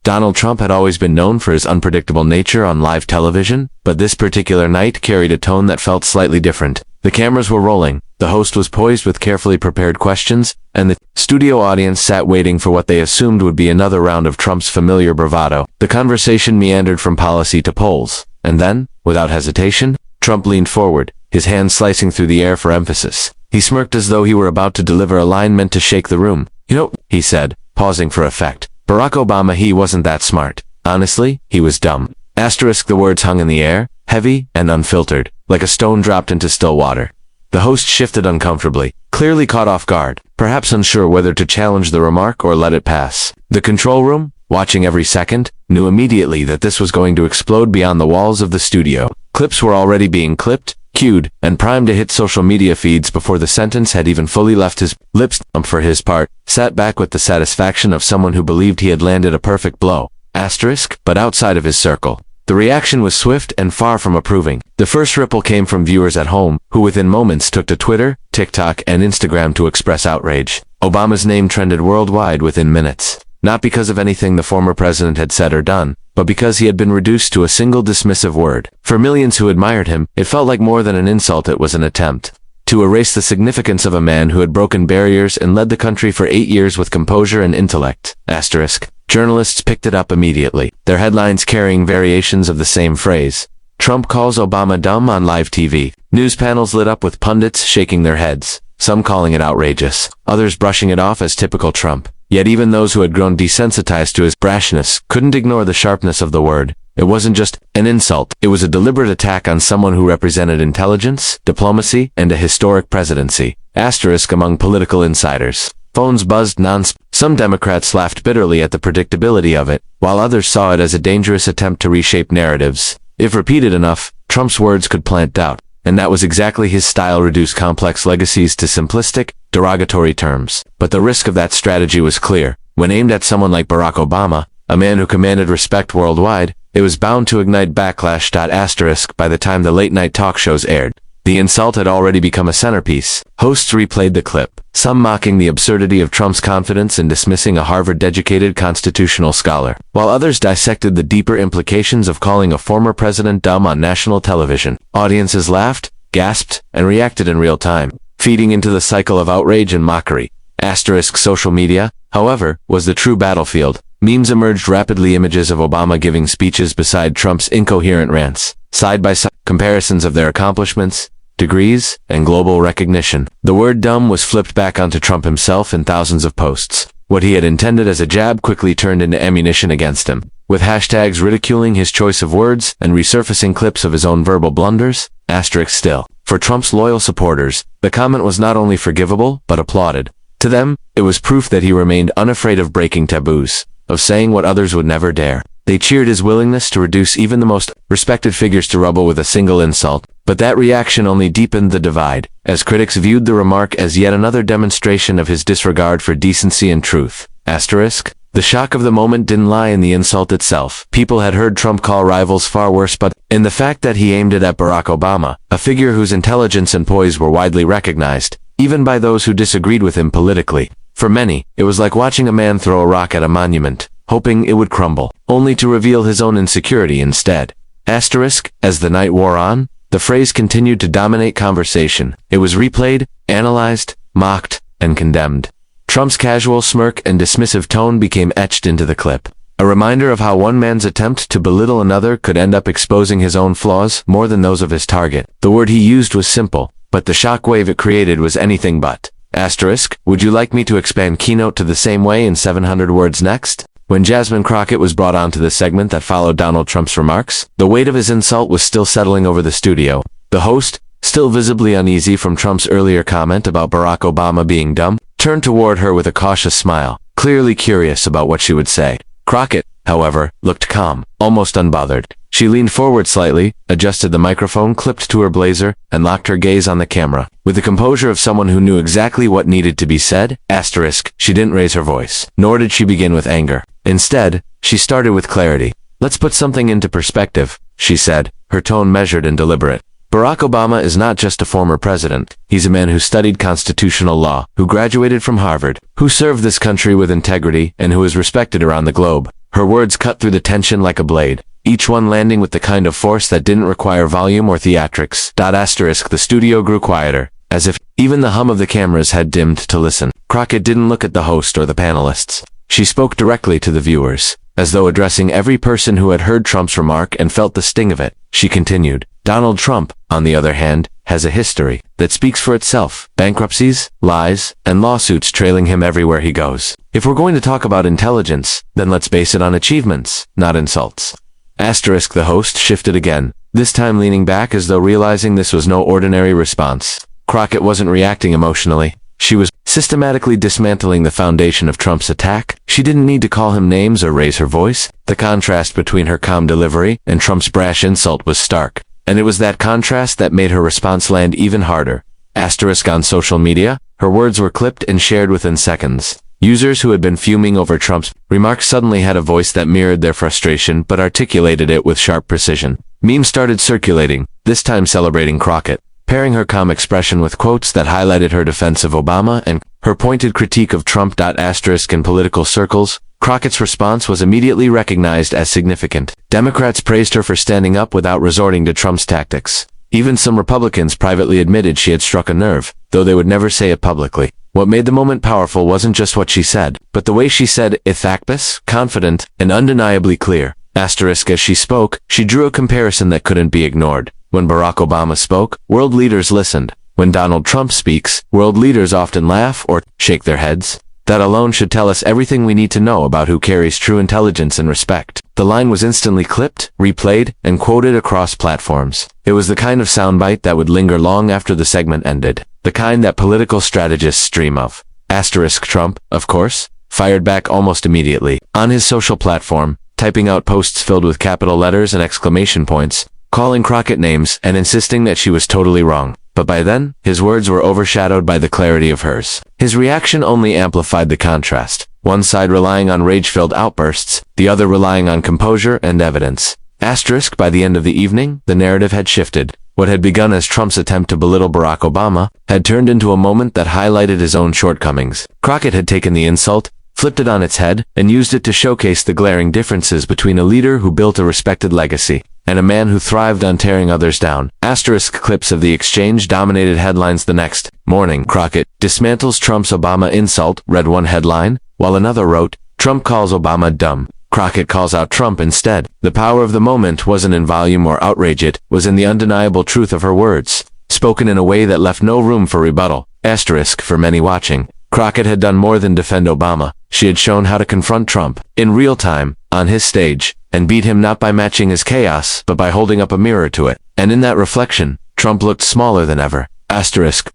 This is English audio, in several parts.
Donald Trump had always been known for his unpredictable nature on live television, but this particular night carried a tone that felt slightly different. The cameras were rolling, the host was poised with carefully prepared questions, and the studio audience sat waiting for what they assumed would be another round of Trump's familiar bravado. The conversation meandered from policy to polls, and then, without hesitation, Trump leaned forward, his hand slicing through the air for emphasis. He smirked as though he were about to deliver a line meant to shake the room. "You know," he said, pausing for effect, "Barack Obama, he wasn't that smart. Honestly, he was dumb." Asterisk, the words hung in the air, heavy and unfiltered, like a stone dropped into still water. The host shifted uncomfortably, clearly caught off guard, perhaps unsure whether to challenge the remark or let it pass. The control room, watching every second, knew immediately that this was going to explode beyond the walls of the studio. Clips were already being clipped, cued, and primed to hit social media feeds before the sentence had even fully left his lips. Trump, for his part, sat back with the satisfaction of someone who believed he had landed a perfect blow. Asterisk, but outside of his circle. The reaction was swift and far from approving. The first ripple came from viewers at home, who within moments took to Twitter, TikTok, and Instagram to express outrage. Obama's name trended worldwide within minutes. Not because of anything the former president had said or done, but because he had been reduced to a single dismissive word. For millions who admired him, it felt like more than an insult, it was an attempt to erase the significance of a man who had broken barriers and led the country for 8 years with composure and intellect. Asterisk. Journalists picked it up immediately, their headlines carrying variations of the same phrase. Trump calls Obama dumb on live TV. News panels lit up with pundits shaking their heads, some calling it outrageous, others brushing it off as typical Trump. Yet even those who had grown desensitized to his brashness couldn't ignore the sharpness of the word. It wasn't just an insult, it was a deliberate attack on someone who represented intelligence, diplomacy, and a historic presidency. Asterisk among political insiders. Phones buzzed non-stop. Some Democrats laughed bitterly at the predictability of it, while others saw it as a dangerous attempt to reshape narratives. If repeated enough, Trump's words could plant doubt, and that was exactly his style: reduce complex legacies to simplistic, derogatory terms. But the risk of that strategy was clear. When aimed at someone like Barack Obama, a man who commanded respect worldwide, it was bound to ignite backlash. Asterisk by the time the late-night talk shows aired. The insult had already become a centerpiece. Hosts replayed the clip, some mocking the absurdity of Trump's confidence in dismissing a Harvard-educated constitutional scholar, while others dissected the deeper implications of calling a former president dumb on national television. Audiences laughed, gasped, and reacted in real time, feeding into the cycle of outrage and mockery. Asterisk social media, however, was the true battlefield. Memes emerged rapidly, images of Obama giving speeches beside Trump's incoherent rants, side-by-side comparisons of their accomplishments, degrees, and global recognition. The word dumb was flipped back onto Trump himself in thousands of posts. What he had intended as a jab quickly turned into ammunition against him, with hashtags ridiculing his choice of words and resurfacing clips of his own verbal blunders. Asterisk still. For Trump's loyal supporters, the comment was not only forgivable, but applauded. To them, it was proof that he remained unafraid of breaking taboos, of saying what others would never dare. They cheered his willingness to reduce even the most respected figures to rubble with a single insult. But that reaction only deepened the divide, as critics viewed the remark as yet another demonstration of his disregard for decency and truth. Asterisk. The shock of the moment didn't lie in the insult itself. People had heard Trump call rivals far worse, but in the fact that he aimed it at Barack Obama, a figure whose intelligence and poise were widely recognized, even by those who disagreed with him politically. For many, it was like watching a man throw a rock at a monument, hoping it would crumble, only to reveal his own insecurity instead. Asterisk. As the night wore on, the phrase continued to dominate conversation. It was replayed, analyzed, mocked, and condemned. Trump's casual smirk and dismissive tone became etched into the clip, a reminder of how one man's attempt to belittle another could end up exposing his own flaws more than those of his target. The word he used was simple, but the shockwave it created was anything but. Asterisk. Would you like me to expand keynote to the same way in 700 words next? When Jasmine Crockett was brought onto the segment that followed Donald Trump's remarks, the weight of his insult was still settling over the studio. The host, still visibly uneasy from Trump's earlier comment about Barack Obama being dumb, turned toward her with a cautious smile, clearly curious about what she would say. Crockett, however, looked calm, almost unbothered. She leaned forward slightly, adjusted the microphone clipped to her blazer, and locked her gaze on the camera. With the composure of someone who knew exactly what needed to be said. Asterisk. She didn't raise her voice, nor did she begin with anger. Instead, she started with clarity. "Let's put something into perspective," she said, her tone measured and deliberate. Barack Obama is not just a former president. He's a man who studied constitutional law, who graduated from Harvard, who served this country with integrity, and who is respected around the globe. Her words cut through the tension like a blade, each one landing with the kind of force that didn't require volume or theatrics. The studio grew quieter, as if even the hum of the cameras had dimmed to listen. Crockett didn't look at the host or the panelists. She spoke directly to the viewers, as though addressing every person who had heard Trump's remark and felt the sting of it. She continued, Donald Trump, on the other hand, has a history that speaks for itself. Bankruptcies, lies, and lawsuits trailing him everywhere he goes. If we're going to talk about intelligence, then let's base it on achievements, not insults. The host shifted again, this time leaning back as though realizing this was no ordinary response. Crockett wasn't reacting emotionally. She was systematically dismantling the foundation of Trump's attack. She didn't need to call him names or raise her voice. The contrast between her calm delivery and Trump's brash insult was stark, and it was that contrast that made her response land even harder. On social media, her words were clipped and shared within seconds. Users who had been fuming over Trump's remarks suddenly had a voice that mirrored their frustration but articulated it with sharp precision. Memes started circulating, this time celebrating Crockett, pairing her calm expression with quotes that highlighted her defense of Obama and her pointed critique of Trump. In political circles, Crockett's response was immediately recognized as significant. Democrats praised her for standing up without resorting to Trump's tactics. Even some Republicans privately admitted she had struck a nerve, though they would never say it publicly. What made the moment powerful wasn't just what she said, but the way she said it, confident, and undeniably clear. As she spoke, she drew a comparison that couldn't be ignored. When Barack Obama spoke, world leaders listened. When Donald Trump speaks, world leaders often laugh or shake their heads. That alone should tell us everything we need to know about who carries true intelligence and respect. The line was instantly clipped, replayed, and quoted across platforms. It was the kind of soundbite that would linger long after the segment ended. The kind that political strategists dream of. Trump, of course, fired back almost immediately. On his social platform, typing out posts filled with capital letters and exclamation points, calling Crockett names and insisting that she was totally wrong. But by then, his words were overshadowed by the clarity of hers. His reaction only amplified the contrast, one side relying on rage-filled outbursts, the other relying on composure and evidence. By the end of the evening, the narrative had shifted. What had begun as Trump's attempt to belittle Barack Obama had turned into a moment that highlighted his own shortcomings. Crockett had taken the insult, flipped it on its head, and used it to showcase the glaring differences between a leader who built a respected legacy and a man who thrived on tearing others down. Clips of the exchange dominated headlines the next morning. Crockett dismantles Trump's Obama insult, read one headline, while another wrote, Trump calls Obama dumb. Crockett calls out Trump instead. The power of the moment wasn't in volume or outrage, it was in the undeniable truth of her words, spoken in a way that left no room for rebuttal. For many watching, Crockett had done more than defend Obama. She had shown how to confront Trump, in real time, on his stage, and beat him not by matching his chaos, but by holding up a mirror to it. And in that reflection, Trump looked smaller than ever.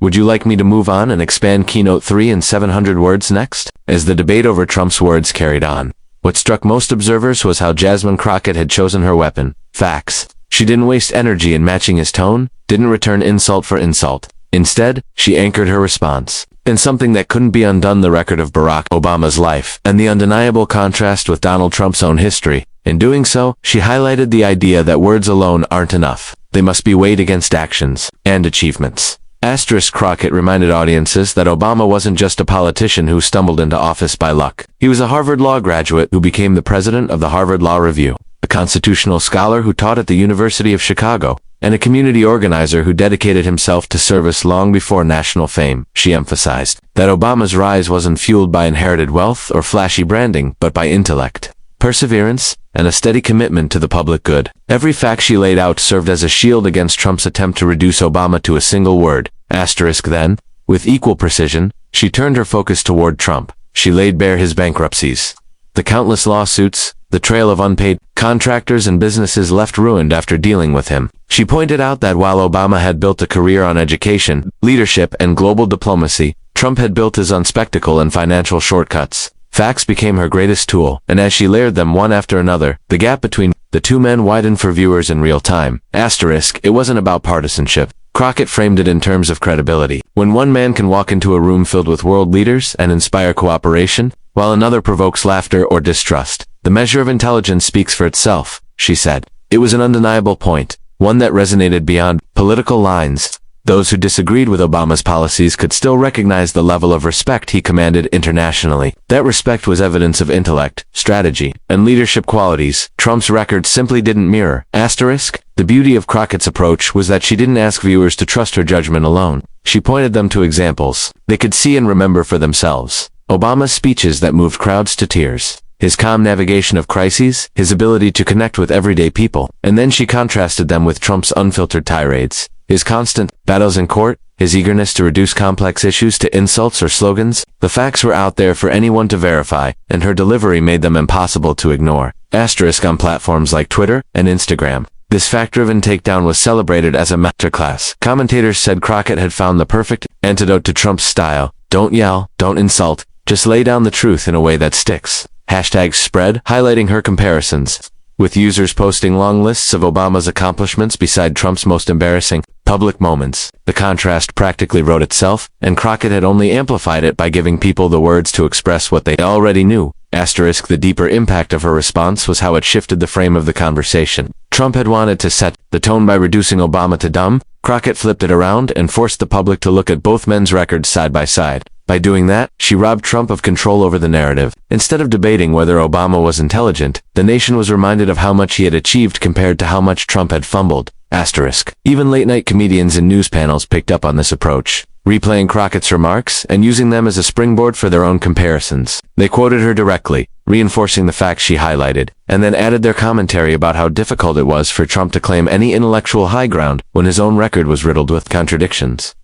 Would you like me to move on and expand Keynote 3 in 700 words next? As the debate over Trump's words carried on, what struck most observers was how Jasmine Crockett had chosen her weapon, facts. She didn't waste energy in matching his tone, didn't return insult for insult. Instead, she anchored her response in something that couldn't be undone: the record of Barack Obama's life, and the undeniable contrast with Donald Trump's own history. In doing so, she highlighted the idea that words alone aren't enough. They must be weighed against actions and achievements. Crockett reminded audiences that Obama wasn't just a politician who stumbled into office by luck. He was a Harvard Law graduate who became the president of the Harvard Law Review, a constitutional scholar who taught at the University of Chicago, and a community organizer who dedicated himself to service long before national fame. She emphasized that Obama's rise wasn't fueled by inherited wealth or flashy branding, but by intellect, perseverance, and a steady commitment to the public good. Every fact she laid out served as a shield against Trump's attempt to reduce Obama to a single word. Then, with equal precision, she turned her focus toward Trump. She laid bare his bankruptcies, the countless lawsuits, the trail of unpaid contractors and businesses left ruined after dealing with him. She pointed out that while Obama had built a career on education, leadership, and global diplomacy, Trump had built his on spectacle and financial shortcuts. Facts became her greatest tool, and as she layered them one after another, the gap between the two men widened for viewers in real time. It wasn't about partisanship. Crockett framed it in terms of credibility. When one man can walk into a room filled with world leaders and inspire cooperation, while another provokes laughter or distrust, the measure of intelligence speaks for itself, she said. It was an undeniable point, one that resonated beyond political lines. those who disagreed with Obama's policies could still recognize the level of respect he commanded internationally. That respect was evidence of intellect, strategy, and leadership qualities Trump's record simply didn't mirror. Asterisk. The beauty of Crockett's approach was that she didn't ask viewers to trust her judgment alone. She pointed them to examples they could see and remember for themselves. Obama's speeches that moved crowds to tears, his calm navigation of crises, his ability to connect with everyday people, and then she contrasted them with Trump's unfiltered tirades, his constant battles in court, his eagerness to reduce complex issues to insults or slogans. The facts were out there for anyone to verify, and her delivery made them impossible to ignore. Asterisk. On platforms like Twitter and Instagram, this fact-driven takedown was celebrated as a masterclass. Commentators said Crockett had found the perfect antidote to Trump's style. Don't yell, don't insult, just lay down the truth in a way that sticks. Hashtags spread, highlighting her comparisons, with users posting long lists of Obama's accomplishments beside Trump's most embarrassing public moments. The contrast practically wrote itself, and Crockett had only amplified it by giving people the words to express what they already knew. Asterisk. The deeper impact of her response was how it shifted the frame of the conversation. Trump had wanted to set the tone by reducing Obama to dumb. Crockett flipped it around and forced the public to look at both men's records side by side. By doing that, she robbed Trump of control over the narrative. Instead of debating whether Obama was intelligent, the nation was reminded of how much he had achieved compared to how much Trump had fumbled. Asterisk. Even late-night comedians and news panels picked up on this approach, replaying Crockett's remarks and using them as a springboard for their own comparisons. They quoted her directly, reinforcing the facts she highlighted, and then added their commentary about how difficult it was for Trump to claim any intellectual high ground when his own record was riddled with contradictions.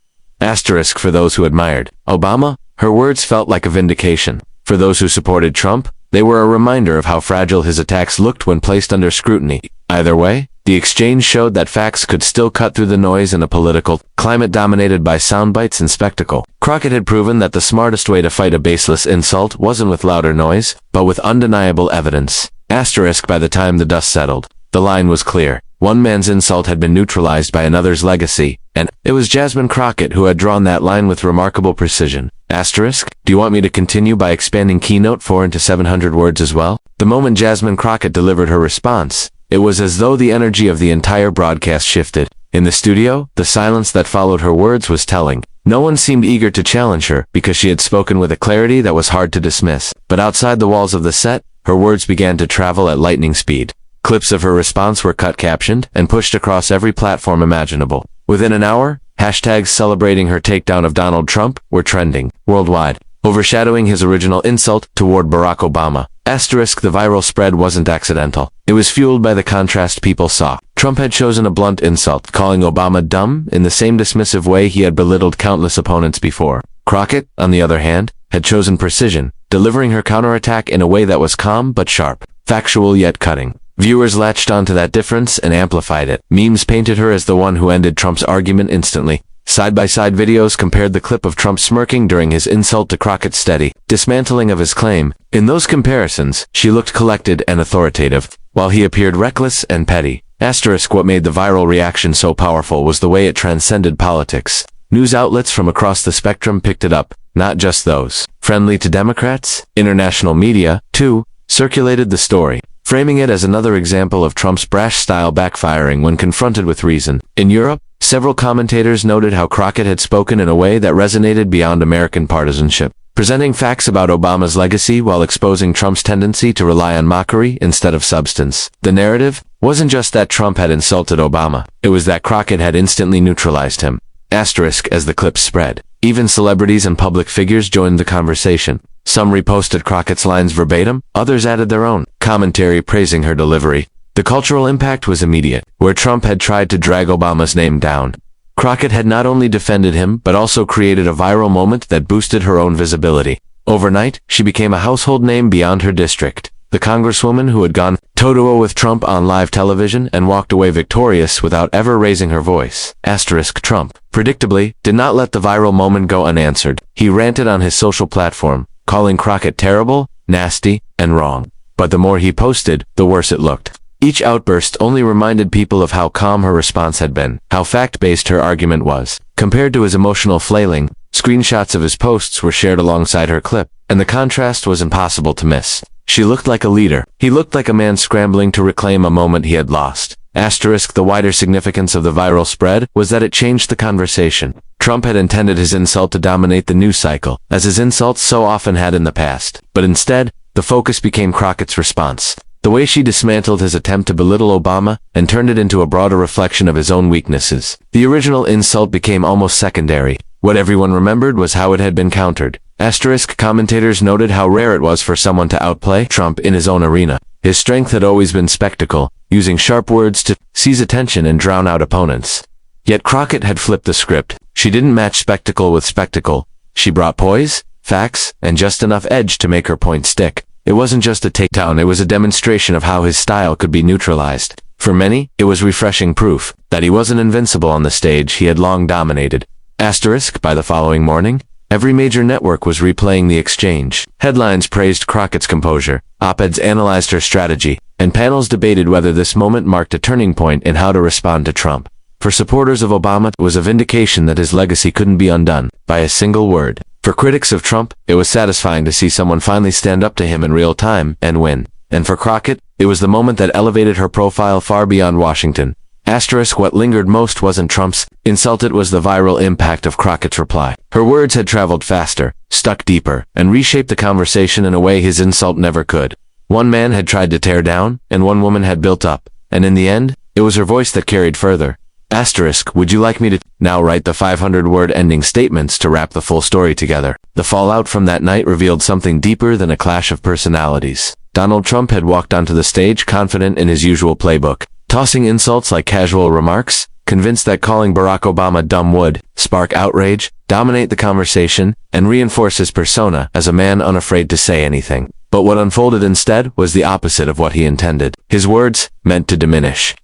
Asterisk. For those who admired Obama, her words felt like a vindication. For those who supported Trump, they were a reminder of how fragile his attacks looked when placed under scrutiny. Either way, the exchange showed that facts could still cut through the noise in a political climate dominated by soundbites and spectacle. Crockett had proven that the smartest way to fight a baseless insult wasn't with louder noise, but with undeniable evidence. Asterisk. By the time the dust settled, the line was clear. One man's insult had been neutralized by another's legacy, and it was Jasmine Crockett who had drawn that line with remarkable precision. Asterisk. Do you want me to continue by expanding Keynote 4 into 700 words as well? The moment Jasmine Crockett delivered her response, it was as though the energy of the entire broadcast shifted. In the studio, the silence that followed her words was telling. No one seemed eager to challenge her because she had spoken with a clarity that was hard to dismiss. But outside the walls of the set, her words began to travel at lightning speed. Clips of her response were cut captioned and pushed across every platform imaginable. Within an hour, hashtags celebrating her takedown of Donald Trump were trending worldwide, overshadowing his original insult toward Barack Obama. Asterisk. The viral spread wasn't accidental. It was fueled by the contrast people saw. Trump had chosen a blunt insult, calling Obama dumb in the same dismissive way he had belittled countless opponents before. Crockett, on the other hand, had chosen precision, delivering her counterattack in a way that was calm but sharp, factual yet cutting. Viewers latched onto that difference and amplified it. Memes painted her as the one who ended Trump's argument instantly. Side-by-side videos compared the clip of Trump smirking during his insult to Crockett's steady dismantling of his claim. In those comparisons, she looked collected and authoritative, while he appeared reckless and petty. Asterisk. What made the viral reaction so powerful was the way it transcended politics. News outlets from across the spectrum picked it up, not just those friendly to Democrats. International media, too, circulated the story, framing it as another example of Trump's brash style backfiring when confronted with reason. In Europe, several commentators noted how Crockett had spoken in a way that resonated beyond American partisanship, presenting facts about Obama's legacy while exposing Trump's tendency to rely on mockery instead of substance. The narrative wasn't just that Trump had insulted Obama, it was that Crockett had instantly neutralized him. Asterisk. As the clips spread, even celebrities and public figures joined the conversation. Some reposted Crockett's lines verbatim, others added their own commentary praising her delivery. The cultural impact was immediate. Where Trump had tried to drag Obama's name down, Crockett had not only defended him but also created a viral moment that boosted her own visibility. Overnight, she became a household name beyond her district. The congresswoman who had gone toe-to-toe with Trump on live television and walked away victorious without ever raising her voice. Asterisk. Trump, predictably, did not let the viral moment go unanswered. He ranted on his social platform, calling Crockett terrible, nasty, and wrong. But the more he posted, the worse it looked. Each outburst only reminded people of how calm her response had been, how fact-based her argument was. Compared to his emotional flailing, screenshots of his posts were shared alongside her clip, and the contrast was impossible to miss. She looked like a leader. He looked like a man scrambling to reclaim a moment he had lost. Asterisk, the wider significance of the viral spread was that it changed the conversation. Trump had intended his insult to dominate the news cycle, as his insults so often had in the past. But instead, the focus became Crockett's response. The way she dismantled his attempt to belittle Obama and turned it into a broader reflection of his own weaknesses. The original insult became almost secondary. What everyone remembered was how it had been countered. Asterisk, commentators noted how rare it was for someone to outplay Trump in his own arena. His strength had always been spectacle, using sharp words to seize attention and drown out opponents. Yet Crockett had flipped the script. She didn't match spectacle with spectacle. She brought poise, facts, and just enough edge to make her point stick. It wasn't just a takedown, it was a demonstration of how his style could be neutralized. For many, it was refreshing proof that he wasn't invincible on the stage he had long dominated. Asterisk, by the following morning, every major network was replaying the exchange. Headlines praised Crockett's composure, op-eds analyzed her strategy, and panels debated whether this moment marked a turning point in how to respond to Trump. For supporters of Obama, it was a vindication that his legacy couldn't be undone by a single word. For critics of Trump, it was satisfying to see someone finally stand up to him in real time and win. And for Crockett, it was the moment that elevated her profile far beyond Washington. Asterisk, what lingered most wasn't Trump's insult, it was the viral impact of Crockett's reply. Her words had traveled faster, stuck deeper, and reshaped the conversation in a way his insult never could. One man had tried to tear down, and one woman had built up, and in the end, it was her voice that carried further. Asterisk, would you like me to now write the 500-word ending statements to wrap the full story together? The fallout from that night revealed something deeper than a clash of personalities. Donald Trump had walked onto the stage confident in his usual playbook, tossing insults like casual remarks, convinced that calling Barack Obama dumb would spark outrage, dominate the conversation, and reinforce his persona as a man unafraid to say anything. But what unfolded instead was the opposite of what he intended. His words, meant to diminish,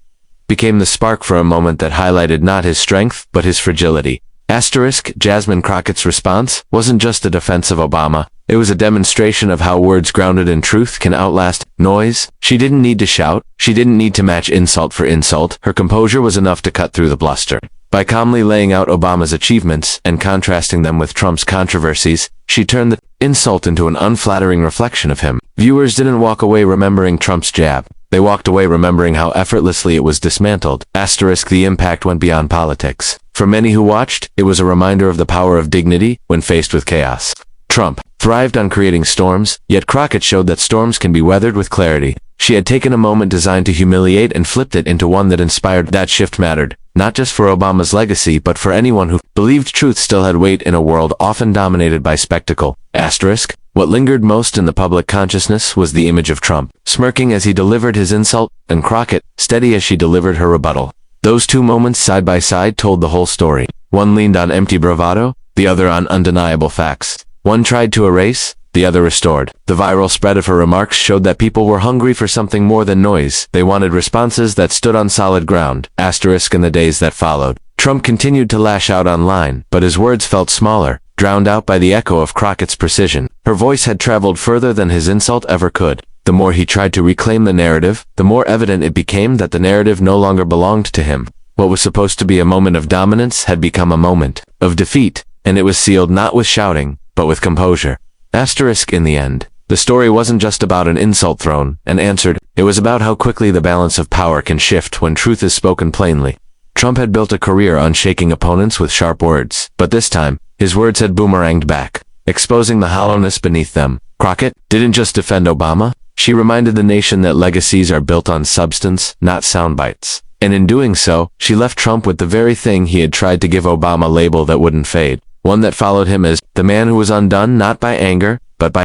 became the spark for a moment that highlighted not his strength, but his fragility. Asterisk, Jasmine Crockett's response wasn't just a defense of Obama. It was a demonstration of how words grounded in truth can outlast noise. She didn't need to shout. She didn't need to match insult for insult. Her composure was enough to cut through the bluster. By calmly laying out Obama's achievements and contrasting them with Trump's controversies, she turned the insult into an unflattering reflection of him. Viewers didn't walk away remembering Trump's jab. They walked away remembering how effortlessly it was dismantled. Asterisk, the impact went beyond politics. For many who watched, it was a reminder of the power of dignity when faced with chaos. Trump thrived on creating storms, yet Crockett showed that storms can be weathered with clarity. She had taken a moment designed to humiliate and flipped it into one that inspired. That shift mattered, not just for Obama's legacy, but for anyone who believed truth still had weight in a world often dominated by spectacle. Asterisk, what lingered most in the public consciousness was the image of Trump, smirking as he delivered his insult, and Crockett, steady as she delivered her rebuttal. Those two moments side by side told the whole story. One leaned on empty bravado, the other on undeniable facts. One tried to erase, the other restored. The viral spread of her remarks showed that people were hungry for something more than noise. They wanted responses that stood on solid ground. Asterisk, in the days that followed, Trump continued to lash out online, but his words felt smaller, drowned out by the echo of Crockett's precision. Her voice had traveled further than his insult ever could. The more he tried to reclaim the narrative, the more evident it became that the narrative no longer belonged to him. What was supposed to be a moment of dominance had become a moment of defeat, and it was sealed not with shouting, but with composure. Asterisk, in the end, the story wasn't just about an insult thrown and answered. It was about how quickly the balance of power can shift when truth is spoken plainly. Trump had built a career on shaking opponents with sharp words, but this time, his words had boomeranged back, exposing the hollowness beneath them. Crockett didn't just defend Obama, she reminded the nation that legacies are built on substance, not sound bites. And in doing so, she left Trump with the very thing he had tried to give Obama, a label that wouldn't fade, one that followed him as the man who was undone not by anger, but by